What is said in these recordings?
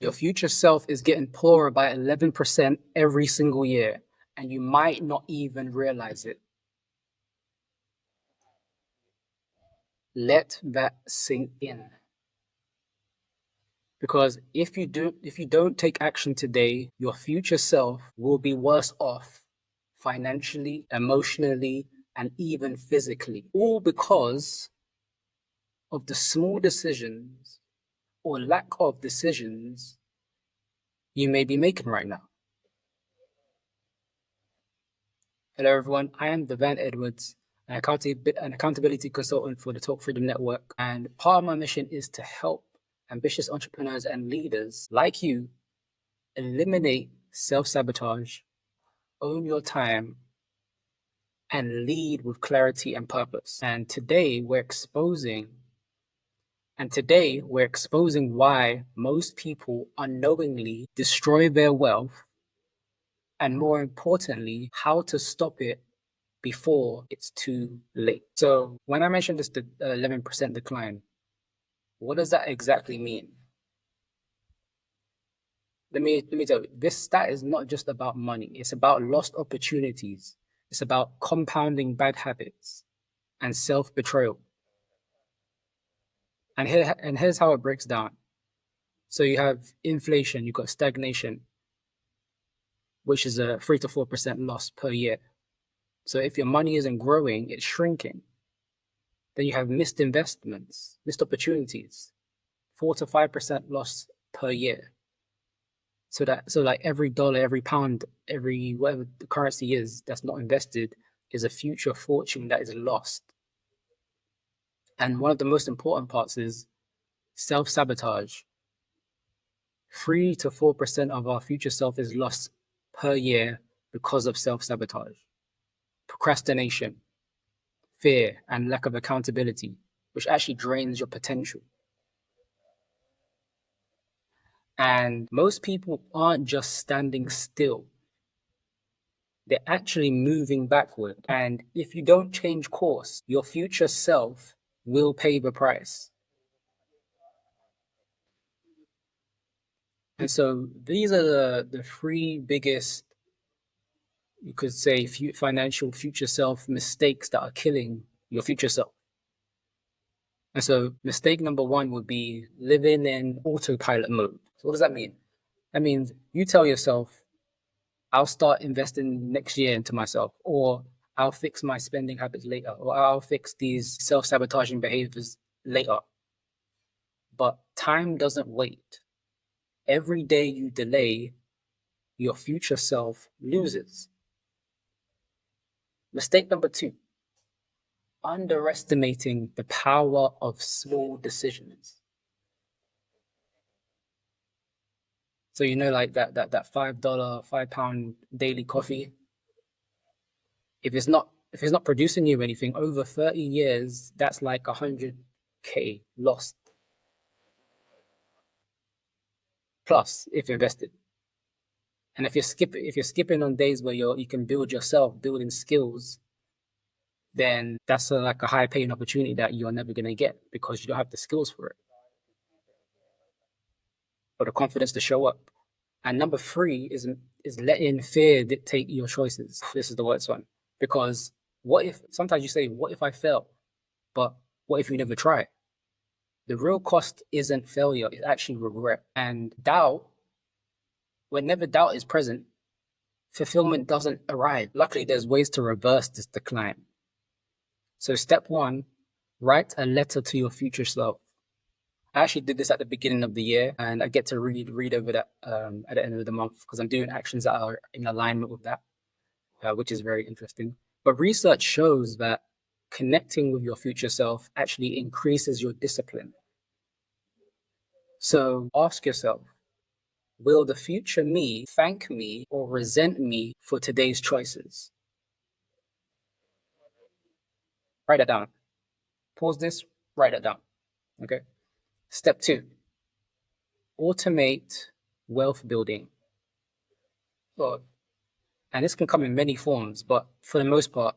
Your future self is getting poorer by 11% every single year, and you might not even realize it. Let that sink in. Because if you don't take action today, your future self will be worse off financially, emotionally, and even physically. All because of the small decisions or lack of decisions you may be making right now. Hello, everyone. I am Devann Edwards, an accountability consultant for the Talk Freedom Network. And part of my mission is to help ambitious entrepreneurs and leaders like you eliminate self sabotage, own your time, and lead with clarity and purpose. And today we're exposing why most people unknowingly destroy their wealth, and more importantly, how to stop it before it's too late. So when I mentioned this 11% decline, what does that exactly mean? Let me tell you, this stat is not just about money. It's about lost opportunities. It's about compounding bad habits and self-betrayal. And here's how it breaks down. So you have inflation, you've got stagnation, which is a 3 to 4% loss per year. So if your money isn't growing, it's shrinking. Then you have missed investments, missed opportunities, 4 to 5% loss per year. So like every dollar, every pound, every whatever the currency is that's not invested is a future fortune that is lost. And one of the most important parts is self-sabotage. 3 to 4% of our future self is lost per year because of self-sabotage, procrastination, fear, and lack of accountability, which actually drains your potential. And most people aren't just standing still, they're actually moving backward. And if you don't change course, your future self will pay the price. And so these are the three biggest, you could say, financial future self mistakes that are killing your future self. And so mistake number one would be living in autopilot mode. So what does that mean? That means you tell yourself, I'll start investing next year into myself, or I'll fix my spending habits later, or I'll fix these self-sabotaging behaviors later. But time doesn't wait. Every day you delay, your future self loses. Mistake number two, underestimating the power of small decisions. So like that $5, £5 daily coffee. If it's not producing you anything over 30 years, that's like 100K lost. Plus, if you're invested. And if you're skipping on days where you can build yourself, building skills, then that's like a high paying opportunity that you're never gonna get because you don't have the skills for it or the confidence to show up. And number three is letting fear dictate your choices. This is the worst one. Because sometimes you say, what if I fail? But what if you never try? The real cost isn't failure, it's actually regret. And doubt, whenever doubt is present, fulfillment doesn't arrive. Luckily, there's ways to reverse this decline. So step one, write a letter to your future self. I actually did this at the beginning of the year, and I get to read over that at the end of the month because I'm doing actions that are in alignment with that, which is very interesting. But research shows that connecting with your future self actually increases your discipline. So ask yourself, will the future me thank me or resent me for today's choices? Write that down. Pause this, write it down. Okay. Step two, automate wealth building. Well, and this can come in many forms, but for the most part,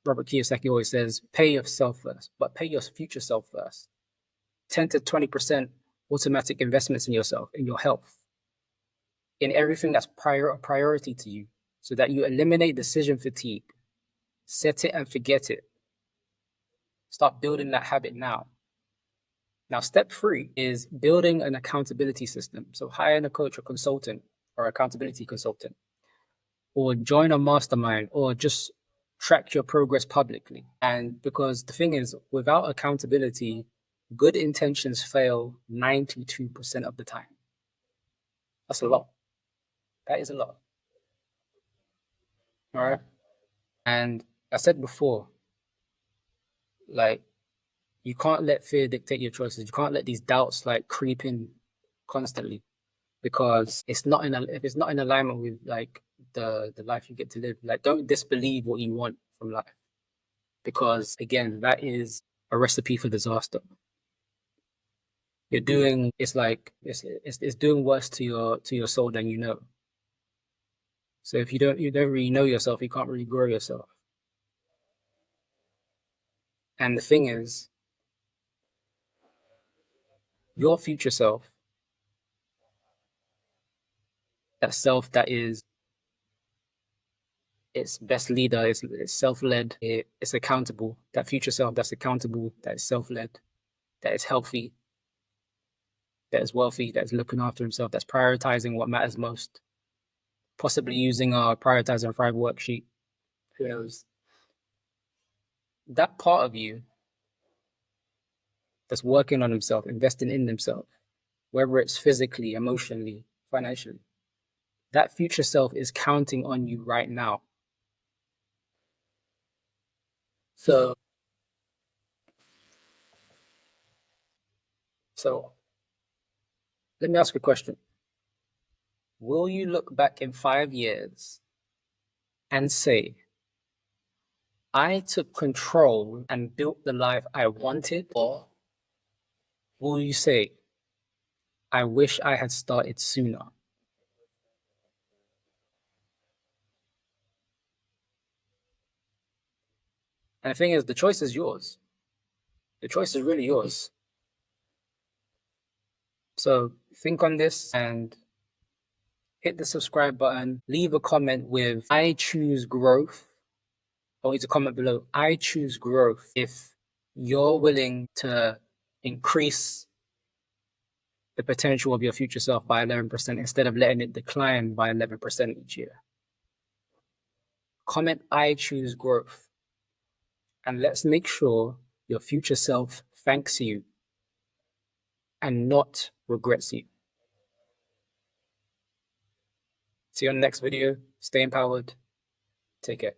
Robert Kiyosaki always says, pay yourself first, but pay your future self first. 10 to 20% automatic investments in yourself, in your health, in everything that's a priority to you, so that you eliminate decision fatigue. Set it and forget it. Start building that habit now. Now, step 3 is building an accountability system. So hiring a coach or consultant or accountability consultant, or join a mastermind, or just track your progress publicly. And because the thing is, without accountability, good intentions fail 92% of the time. That's a lot. That is a lot. All right. And I said before, like, you can't let fear dictate your choices. You can't let these doubts like creep in constantly, because if it's not in alignment with like the life you get to live. Like, don't disbelieve what you want from life, because again, that is a recipe for disaster. You're doing it's like it's doing worse to your soul than you know. So if you don't really know yourself, you can't really grow yourself. And the thing is, your future self, that self that is its best leader, it's self-led, it's accountable. That future self that's accountable, that is self-led, that is healthy, that is wealthy, that is looking after himself, that's prioritizing what matters most, possibly using our Prioritize and Thrive worksheet. Who knows? That part of you that's working on himself, investing in himself, whether it's physically, emotionally, financially, that future self is counting on you right now. So, so let me ask you a question. Will you look back in 5 years and say, I took control and built the life I wanted? Or will you say, I wish I had started sooner? And the thing is, the choice is yours. The choice is really yours. So think on this and hit the subscribe button. Leave a comment with I choose growth. I want you to comment below, I choose growth, if you're willing to increase the potential of your future self by 11% instead of letting it decline by 11% each year. Comment I choose growth. And let's make sure your future self thanks you and not regrets you. See you on the next video. Stay empowered. Take care.